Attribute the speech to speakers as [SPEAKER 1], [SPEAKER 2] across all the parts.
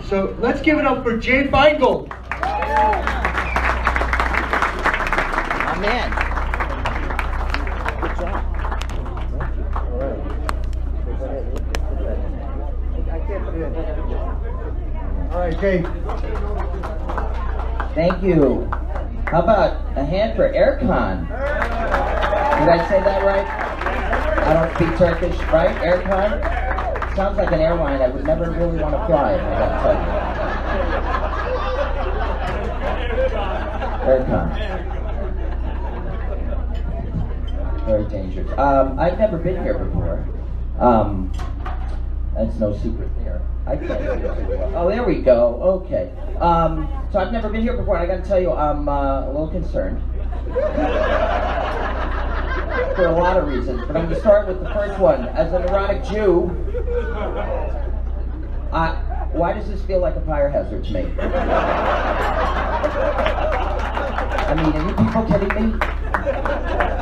[SPEAKER 1] So let's give it up for Jay Feingold.
[SPEAKER 2] My man. Good job.
[SPEAKER 1] All right, Jay.
[SPEAKER 2] Thank you. How about a hand for Erkan? Did I say that right? I don't speak Turkish, right? Erkan? Sounds like an airline I would never really want to fly, I gotta tell you. Erkan. Very dangerous. I've never been here before. That's no secret there. I can't hear too well. Oh, there we go. Okay. So I've never been here before, and I got to tell you, I'm a little concerned for a lot of reasons. But I'm going to start with the first one. As an erotic Jew, why does this feel like a fire hazard to me? I mean, are you people kidding me?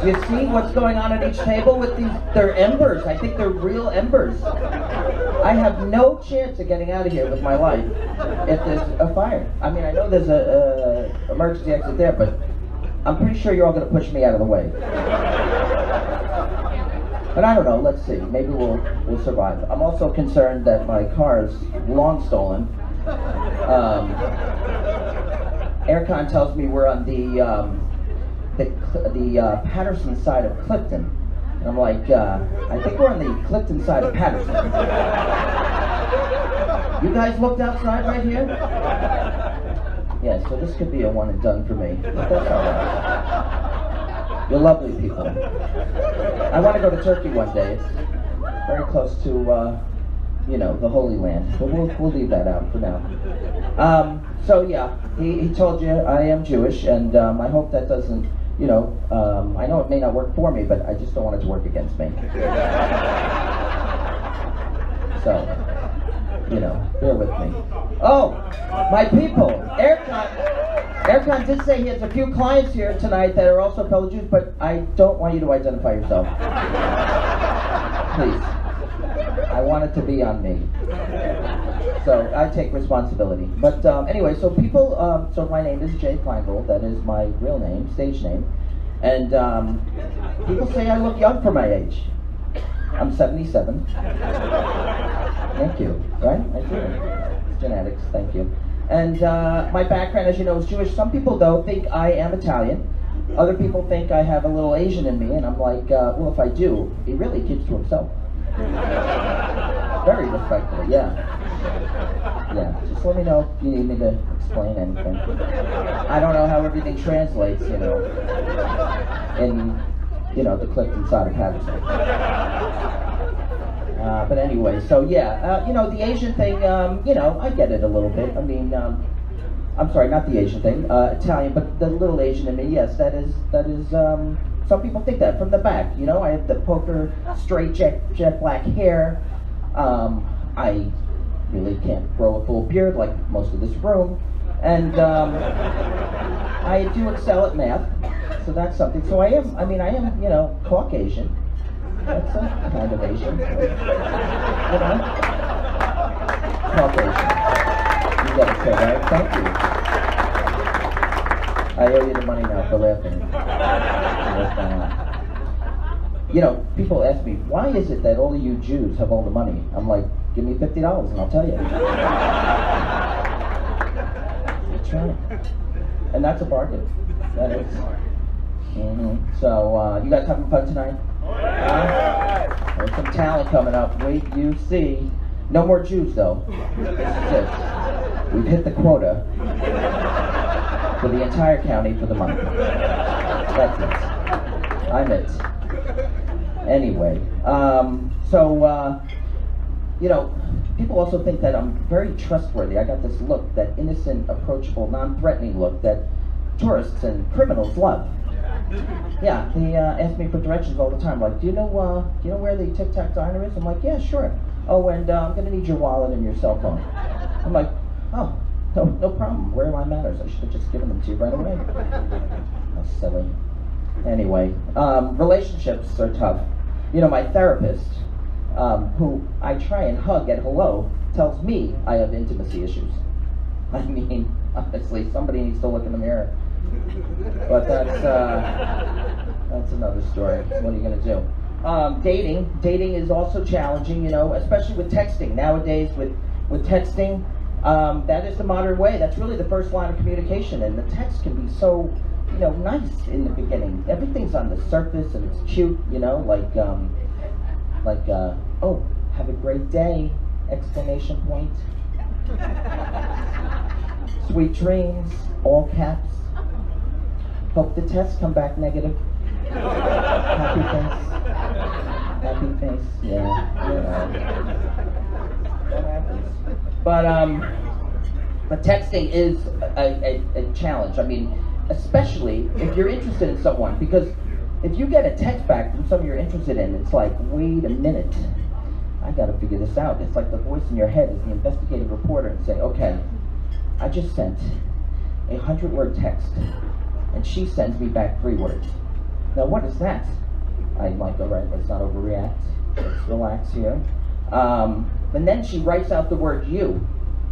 [SPEAKER 2] Do you see what's going on at each table with these? They're embers. I think they're real embers. I have no chance of getting out of here with my life if there's a fire. I mean, I know there's a emergency exit there, but I'm pretty sure you're all going to push me out of the way. But I don't know. Let's see. Maybe we'll survive. I'm also concerned that my car is long stolen. Erkan tells me we're on the Paterson-side of Clifton. And I'm like, I think we're on the Clifton-side of Paterson. You guys looked outside right here? Yeah, so this could be a one and done for me. But that's all right. You're lovely people. I want to go to Turkey one day. It's very close to, you know, the Holy Land. But we'll leave that out for now. So yeah, he told you I am Jewish, and I hope that doesn't, you know, I know it may not work for me, but I just don't want it to work against me. So, you know, bear with me. Oh, my people, Erkan did say he has a few clients here tonight that are also fellow Jews, but I don't want you to identify yourself. Please. I want it to be on me. So I take responsibility. But anyway, so people, so my name is Jay Feingold. That is my real name, stage name. And people say I look young for my age. I'm 77. Thank you. Right? I do. It's genetics. Thank you. And my background, as you know, is Jewish. Some people, though, think I am Italian. Other people think I have a little Asian in me. And I'm like, well, if I do, he really keeps to himself. Very respectfully, yeah. Yeah, just let me know if you need me to explain anything. I don't know how everything translates, you know, in, you know, the Clifton-side of Paterson. But anyway, so yeah, you know, the Asian thing, you know, I get it a little bit. I mean, I'm sorry, not the Asian thing, Italian, but the little Asian in me, yes, that is, some people think that from the back, you know, I have the poker, straight jet black hair. I really can't grow a full beard like most of this room. And I do excel at math, so that's something. So I am, you know, Caucasian. That's a kind of Asian. You know? Caucasian. You get it, so right? Thank you. I owe you the money now for laughing. You know, people ask me, why is it that all of you Jews have all the money? I'm like, give me $50 and I'll tell you. That's right. And that's a bargain. That is. So, you guys having fun tonight? There's some talent coming up. Wait, you see. No more Jews, though. This is it. We've hit the quota for the entire county for the month. That's it. I'm it. Anyway, you know, people also think that I'm very trustworthy. I got this look, that innocent, approachable, non-threatening look that tourists and criminals love. Yeah, they ask me for directions all the time. Like, do you know where the Tic Tac Diner is? I'm like, yeah, sure. Oh, and I'm gonna need your wallet and your cell phone. I'm like, oh, no problem. Where are my manners? I should have just given them to you right away. How silly. Anyway, relationships are tough. You know, my therapist, who I try and hug at hello, tells me I have intimacy issues. I mean, honestly, somebody needs to look in the mirror. But that's another story. What are you going to do? Dating is also challenging, you know, especially with texting. Nowadays, with texting, that is the modern way. That's really the first line of communication, and the text can be so, you know, nice in the beginning. Everything's on the surface, and it's cute, you know, oh, have a great day! Exclamation point. Sweet dreams, all caps. Hope the tests come back negative. Happy face. Happy face. Yeah. What happens? But texting is a challenge. I mean, especially if you're interested in someone, because if you get a text back from someone you're interested in, it's like, wait a minute, I got to figure this out. It's like the voice in your head is the investigative reporter and say, okay, I just sent a 100-word text, and she sends me back 3 words. Now, what is that? I'm like, all right, let's not overreact. Let's relax here. And then she writes out the word you.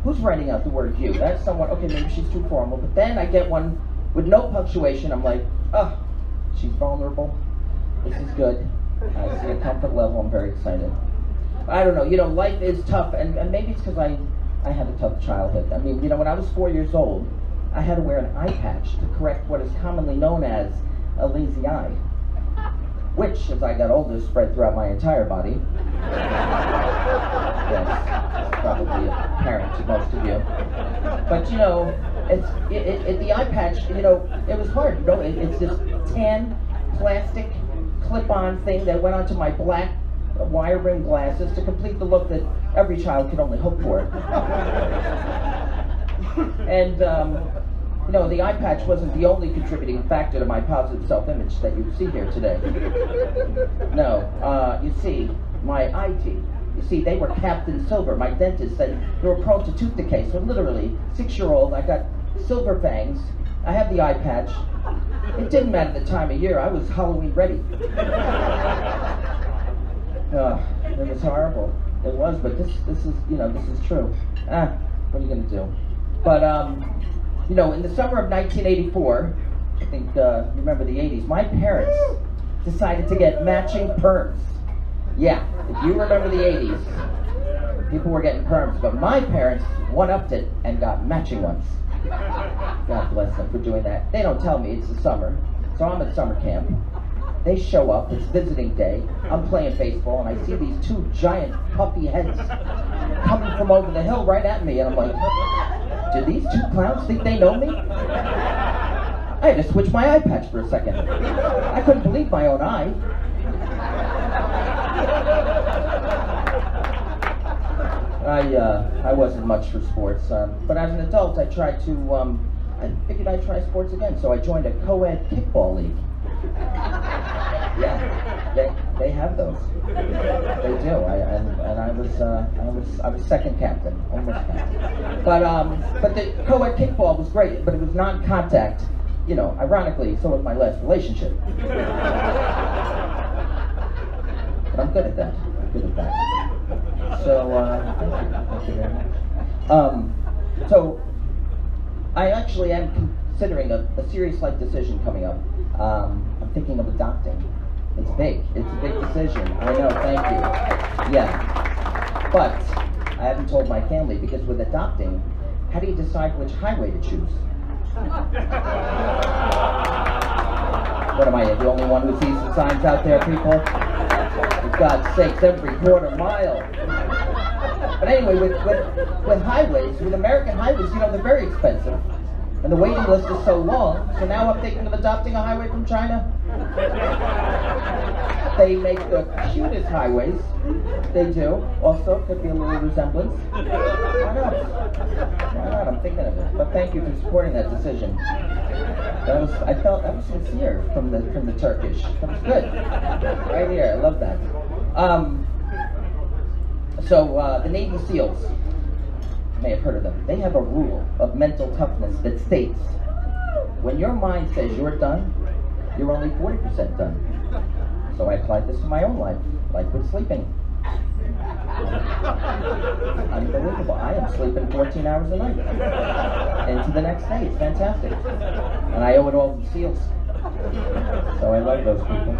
[SPEAKER 2] Who's writing out the word you? That's someone, okay, maybe she's too formal. But then I get one with no punctuation. I'm like, oh, she's vulnerable. This is good. I see a comfort level. I'm very excited. I don't know, you know, life is tough, and maybe it's because I had a tough childhood. I mean, you know, when I was 4 years old, I had to wear an eye patch to correct what is commonly known as a lazy eye, which, as I got older, spread throughout my entire body. Yes, it's probably apparent to most of you. But, you know, the eye patch, you know, it was hard. You know, it's this tan, plastic, clip-on thing that went onto my black wire rim glasses to complete the look that every child could only hope for. And, you know, the eye patch wasn't the only contributing factor to my positive self-image that you see here today. No, you see, my eye teeth, you see, they were capped in silver. My dentist said they were prone to tooth decay. So literally, 6-year-old, I got silver fangs. I had the eye patch. It didn't matter the time of year. I was Halloween ready. It was horrible. It was, but this is, you know, this is true. What are you going to do? But, you know, in the summer of 1984, I think you remember the 80s, my parents decided to get matching perms. Yeah, if you remember the 80s, people were getting perms, but my parents one-upped it and got matching ones. God bless them for doing that. They don't tell me it's the summer, so I'm at summer camp. They show up, it's visiting day, I'm playing baseball, and I see these 2 giant puffy heads coming from over the hill right at me, and I'm like, do these 2 clowns think they know me? I had to switch my eye patch for a second. I couldn't believe my own eye. I wasn't much for sports, but as an adult I tried to, I figured I'd try sports again, so I joined a co-ed kickball league. Yeah, they have those. They do. I was second captain, almost captain. But the co-ed kickball was great, but it was non-contact. You know, ironically, so was my last relationship. But I'm good at that. So, thank you very much. So, I actually am considering a serious life decision coming up. I'm thinking of adopting. It's big. It's a big decision. I know, thank you. Yeah. But I haven't told my family, because with adopting, how do you decide which highway to choose? What am I, the only one who sees the signs out there, people? For God's sakes, every quarter mile. But anyway, with highways, with American highways, you know, they're very expensive. And the waiting list is so long, so now I'm thinking of adopting a highway from China. They make the cutest highways. They do. Also, could be a little resemblance. Why not? Why not? I'm thinking of it. But thank you for supporting that decision. I felt that was sincere from the Turkish. That was good. Right here. I love that. The Navy SEALs, you may have heard of them. They have a rule of mental toughness that states, when your mind says you're done, you're only 40% done. So I applied this to my own life, like with sleeping. Unbelievable. I am sleeping 14 hours a night. Into the next day. It's fantastic. And I owe it all to the SEALs. So I love those people.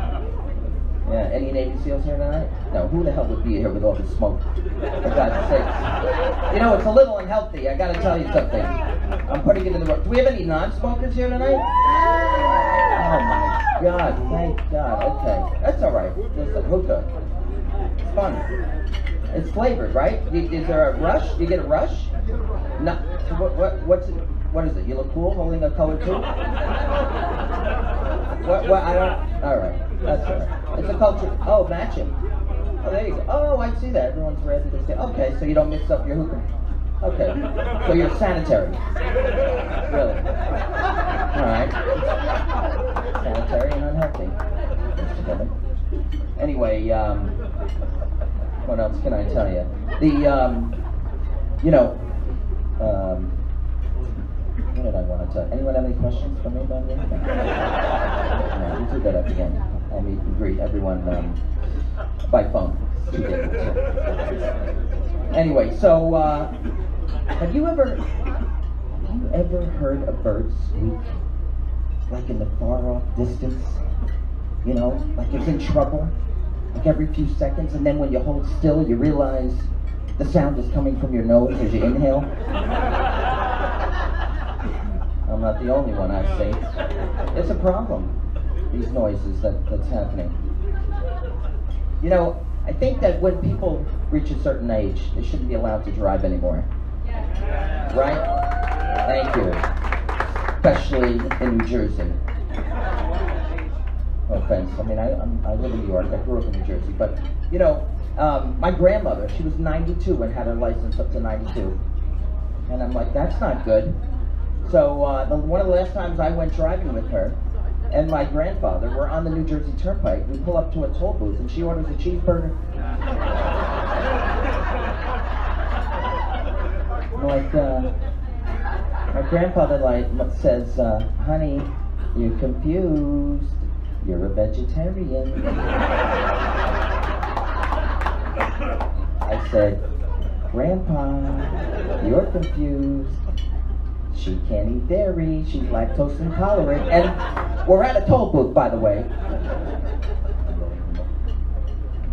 [SPEAKER 2] Yeah, any Navy SEAls here tonight? No, who the hell would be here with all this smoke? For God's sakes. You know, it's a little unhealthy. I gotta tell you something. I'm putting it in the work. Do we have any non-smokers here tonight? Oh my God, thank God. Okay, that's all right. Just a hookah. It's fun. It's flavored, right? Is there a rush? Do you get a rush? No. So what's it? What is it? You look cool holding a color too? What? I don't. All right. That's all right. It's a culture. Oh, matching. Oh, there you go. Oh, I see that. Everyone's ready to say. Okay, so you don't mix up your hookah. Okay. So you're sanitary. Really? All right. Sanitary and unhealthy. Anyway, what else can I tell you? What did I want to tell you? Anyone have any questions for me about anything? No, we do that at the end. I'll meet and greet everyone by phone. Anyway, so have you ever heard a bird squeak? Like in the far off distance? You know, like it's in trouble? Like every few seconds, and then when you hold still, you realize the sound is coming from your nose as you inhale? I'm not the only one, I see. It's a problem, these noises that's happening. You know, I think that when people reach a certain age, they shouldn't be allowed to drive anymore. Right? Thank you. Especially in New Jersey. No offense. I mean, I live in New York. I grew up in New Jersey. But, you know, my grandmother, she was 92 and had her license up to 92. And I'm like, that's not good. So one of the last times I went driving with her and my grandfather, we're on the New Jersey Turnpike. We pull up to a toll booth and she orders a cheeseburger. Like, my grandfather says, honey, you're confused. You're a vegetarian. I said, Grandpa, you're confused. She can't eat dairy. She's lactose intolerant. And we're at a toll booth, by the way.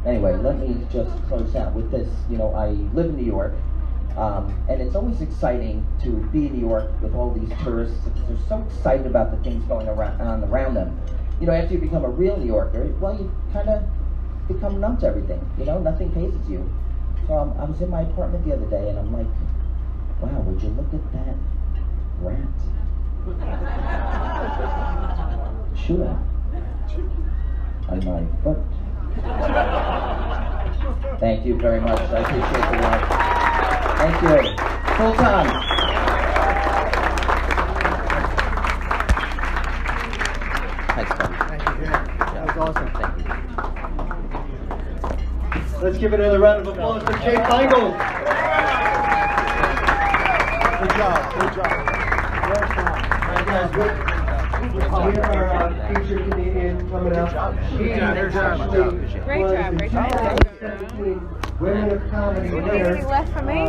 [SPEAKER 2] Anyway, let me just close out with this. You know, I live in New York. And it's always exciting to be in New York with all these tourists because they're so excited about the things going on around them. You know, after you become a real New Yorker, well, you kind of become numb to everything. You know, nothing phases you. So I was in my apartment the other day, and I'm like, wow, would you look at that rat? Shooting on my foot. Thank you very much. I appreciate the love. Thank you. Sultan. Thanks, buddy.
[SPEAKER 1] Thank you. That was awesome.
[SPEAKER 2] Thank you.
[SPEAKER 1] Let's give another round of applause for Jay Feingold. Good job. Good job. All right, guys. We have our featured comedian coming out. She actually
[SPEAKER 3] Great job.
[SPEAKER 1] was the 2017 Women of Comedy winner.
[SPEAKER 3] Anything left for me?